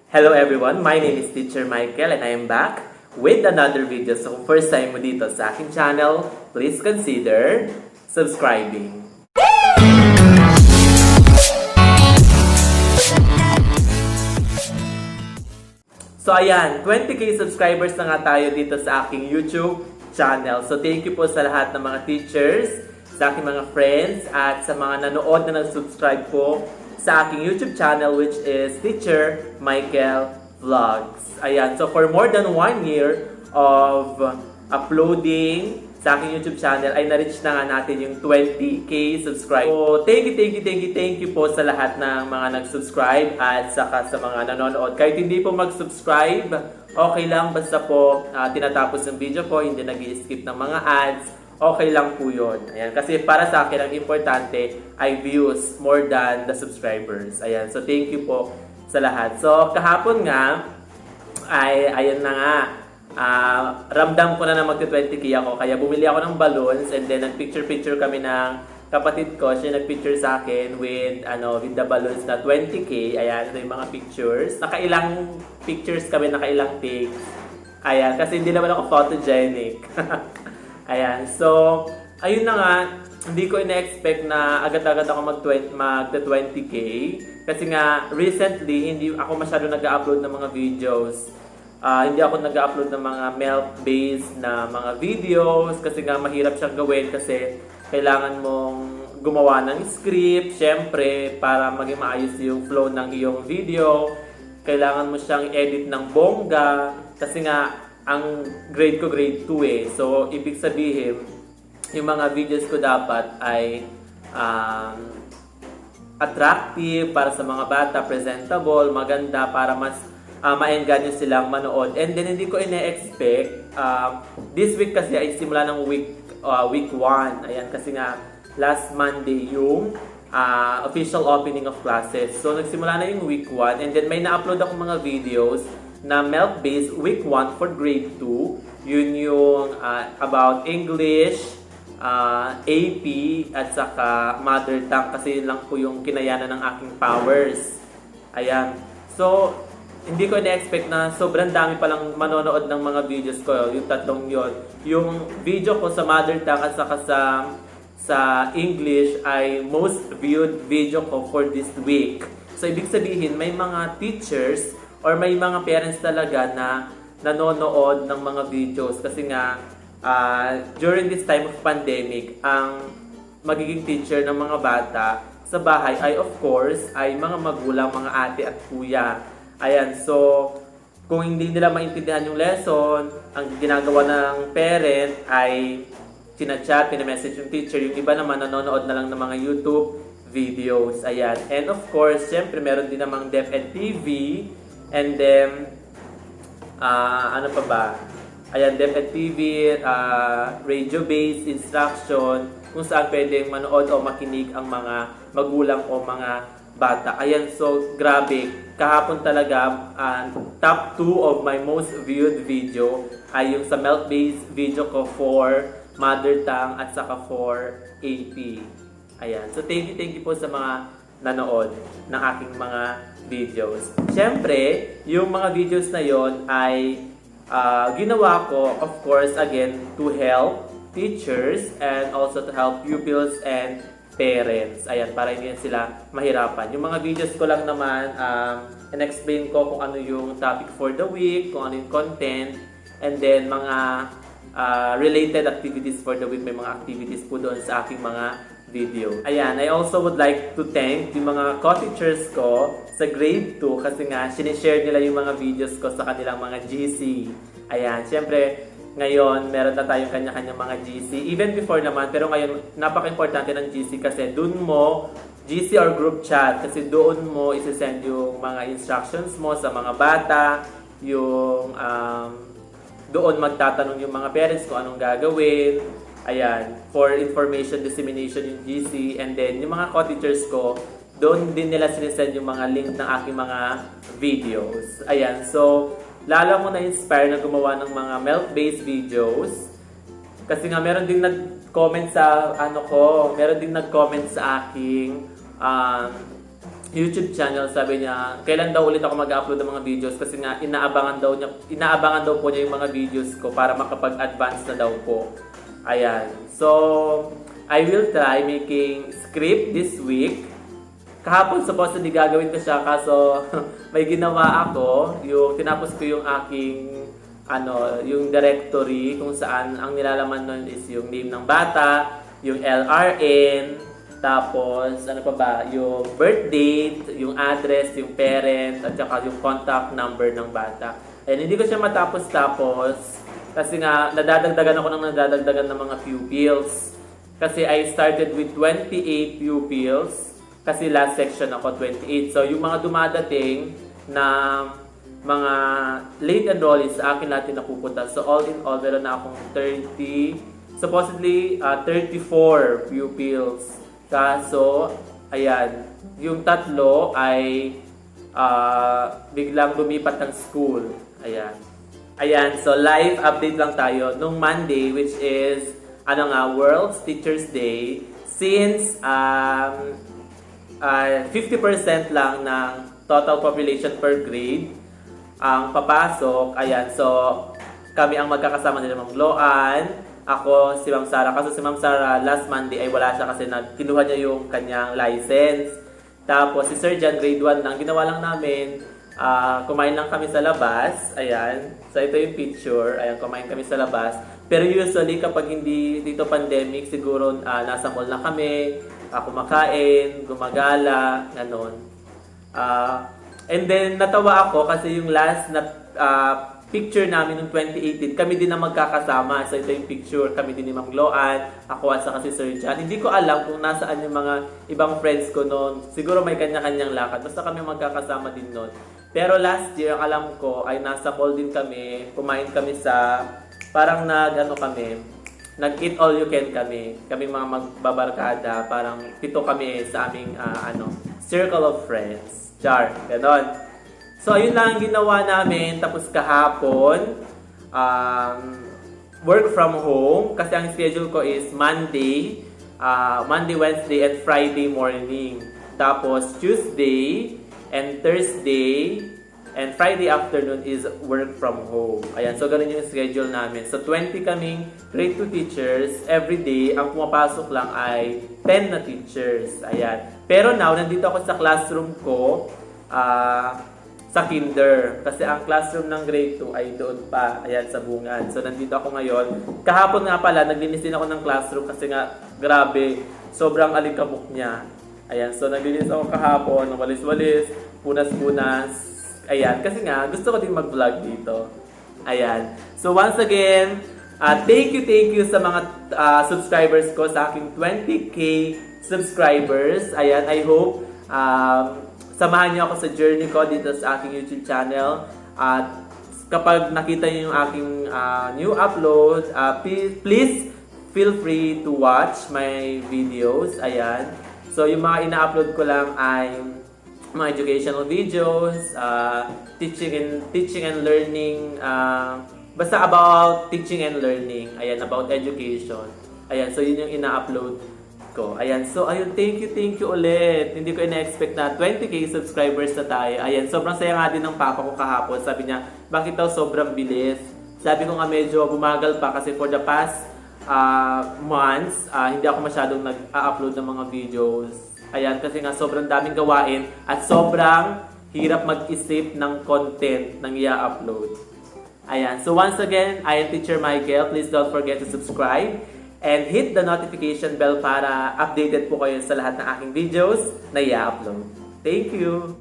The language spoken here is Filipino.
Hello everyone, my name is Teacher Mikel and I am back with another video. So kung first time mo dito sa aking channel, please consider subscribing. So ayan, 20k subscribers na nga tayo dito sa aking YouTube channel. So thank you po sa lahat ng mga teachers, sa aking mga friends, at sa mga nanood na nag-subscribe po sa aking YouTube channel, which is Teacher Mikel Vlogs. Ayan, so for more than 1 year of uploading sa aking YouTube channel, ay na-reach na nga natin yung 20k subscribers. So thank you po sa lahat ng mga nag-subscribe at saka sa mga nanonood. Kahit hindi po mag-subscribe, okay lang, basta po tinatapos yung video ko, hindi nag-i-skip ng mga ads, okay lang po yun. Ayan, kasi para sa akin, ang importante ay views more than the subscribers. Ayan, so thank you po sa lahat. So, kahapon nga, ayan na nga, ramdam ko na magti-20k ako. Kaya bumili ako ng balloons and then nag-picture-picture kami ng kapatid ko. Siya nag-picture sa akin with the balloons na 20k. Ayan, ito yung mga pictures. Nakailang pictures kami, nakailang takes. Ayan, kasi hindi naman ako photogenic. Ayan, so, ayun na nga, hindi ko ina-expect na agad-agad ako mag-20k. Kasi nga, recently, hindi ako masyado nag-upload ng mga videos. Hindi ako nag-upload ng mga milk-based na mga videos. Kasi nga, mahirap siyang gawin kasi kailangan mong gumawa ng script. Syempre, para maging maayos yung flow ng iyong video. Kailangan mo siyang edit ng bongga. Kasi nga, ang grade ko grade 2 eh. So, ibig sabihin, yung mga videos ko dapat ay attractive para sa mga bata, presentable, maganda para mas ma-engganyo silang manood. And then, hindi ko ina-expect. This week kasi ay simula ng week 1. Ayan, kasi nga, last Monday yung official opening of classes. So, nagsimula na yung week 1. And then, may na-upload ako mga videos na milk-based week 1 for grade 2. Yun yung about English, AP, at saka mother tongue kasi yun lang po yung kinayanan ng aking powers. Ayan. So, hindi ko na-expect na sobrang dami palang manonood ng mga videos ko. Yung tatlong yun. Yung video ko sa mother tongue at saka sa English ay most viewed video ko for this week. So, ibig sabihin, may mga teachers or may mga parents talaga na nanonood ng mga videos kasi nga during this time of pandemic, ang magiging teacher ng mga bata sa bahay ay of course ay mga magulang, mga ate at kuya. Ayan, so kung hindi nila maintindihan yung lesson, ang ginagawa ng parent ay chinachat, pinamessage yung teacher. Yung iba naman nanonood na lang ng mga YouTube videos. Ayan, and of course, syempre meron din namang DepEd TV. And then, ano pa ba? Ayan, DepEd TV, radio-based instruction, kung saan pwedeng manood o makinig ang mga magulang o mga bata. Ayan, so grabe. Kahapon talaga, top 2 of my most viewed video ay yung sa milk-based video ko for mother tongue at saka for AP. Ayan, so thank you po sa mga nanood ng aking mga videos. Siyempre, yung mga videos na yon ay ginawa ko, of course, again, to help teachers and also to help pupils and parents. Ayan, para hindi sila mahirapan. Yung mga videos ko lang naman, in-explain ko kung ano yung topic for the week, kung ano yung content, and then mga related activities for the week. May mga activities po doon sa aking mga video. Ayan, I also would like to thank yung mga co-teachers ko sa grade 2 kasi nga sinishare nila yung mga videos ko sa kanilang mga GC. Ayan, syempre ngayon meron na tayong kanya-kanyang mga GC. Even before naman, pero ngayon napaka-importante ng GC kasi doon mo, GC or group chat, kasi doon mo isi-send yung mga instructions mo sa mga bata, yung doon magtatanong yung mga parents kung anong gagawin. Ayan, for information dissemination yung GC, and then yung mga co-teachers ko, doon din nila sinesend yung mga link ng aking mga videos. Ayan, so lalo ko na-inspire na gumawa ng mga milk-based videos. Kasi nga meron din nag-comment sa meron din nag-comment sa aking YouTube channel, sabi niya, kailan daw ulit ako mag-upload ng mga videos kasi nga inaabangan daw po niya yung mga videos ko para makapag-advance na daw po. Ayan. So, I will try making script this week. Kahapon supposedly gagawin ko siya kaso may ginawa ako, tinapos ko yung aking yung directory kung saan ang nilalaman nun is yung name ng bata, yung LRN, tapos ano pa ba, yung birth date, yung address, yung parent, at saka yung contact number ng bata. And hindi ko siya matapos-tapos kasi nga nadadagdagan ng mga pupils. Kasi I started with 28 pupils kasi last section ako 28. So yung mga dumadating na mga late enrollees sa akin natin napupunta. So all in all, meron na akong 34 pupils. Kaso, ayan, yung tatlo ay biglang lumipat ng school. Ayan. Ayan, so live update lang tayo. Nung Monday, which is, World Teachers Day, since 50% lang ng total population per grade, ang papasok, ayan, so kami ang magkakasama nila Ma'am Loan, ako, si Ma'am Sara. Kaso si Ma'am Sara last Monday ay wala siya kasi kinuha niya yung kanyang license. Tapos si Sir John grade 1 lang, ginawa lang namin, kumain lang kami sa labas, ayan, so ito yung picture, ayan, kumain kami sa labas. Pero usually kapag hindi dito pandemic, siguro nasa mall na kami, kumakain, gumagala, ganon. And then, natawa ako kasi yung last na picture namin noong 2018, kami din na magkakasama. So, ito yung picture. Kami din ni Ma'am Loan, ako at saka si Sir John. Hindi ko alam kung nasaan yung mga ibang friends ko noon. Siguro may kanya-kanyang lakad. Basta kami magkakasama din noon. Pero last year, ang alam ko, ay nasa mall din kami. Kumain kami sa, parang nag-eat all you can kami. Kami mga magbabarkada. Parang 7 kami sa aming, circle of friends. Char, ganon. So, ayun lang ang ginawa namin. Tapos kahapon, work from home. Kasi ang schedule ko is Monday, Wednesday, and Friday morning. Tapos Tuesday, and Thursday, and Friday afternoon is work from home. Ayan, so ganun yung schedule namin. So, 20 kaming grade 2 teachers. Every day, ang pumapasok lang ay 10 na teachers. Ayan. Pero now, nandito ako sa classroom ko, sa kinder. Kasi ang classroom ng grade 2 ay doon pa, ayan, sa Bungad. So, nandito ako ngayon. Kahapon nga pala, naglinis din ako ng classroom kasi nga, grabe, sobrang alikabok niya. Ayan, so naglinis ako kahapon, walis-walis, punas-punas. Ayan, kasi nga, gusto ko din mag-vlog dito. Ayan. So, once again, thank you sa mga subscribers ko sa aking 20K subscribers. Ayan, I hope samahan niyo ako sa journey ko dito sa aking YouTube channel. At kapag nakita niyo yung aking new upload, please feel free to watch my videos. Ayan. So, yung mga ina-upload ko lang ay mga educational videos, teaching and learning, basta about teaching and learning. Ayan, about education. Ayan, so yun yung ina-upload ko. Ayan, so ayun, thank you ulit. Hindi ko ina-expect na 20K subscribers na tayo. Ayan, sobrang saya nga din ng papa ko kahapon. Sabi niya, bakit daw sobrang bilis? Sabi ko nga medyo bumagal pa kasi for the past months, hindi ako masyadong nag-upload ng mga videos. Ayan, kasi nga sobrang daming gawain at sobrang hirap mag-isip ng content ng i-upload. Ayan, so once again, I am Teacher Mikel. Please don't forget to subscribe and hit the notification bell para updated po kayo sa lahat ng aking videos na i-upload. Thank you!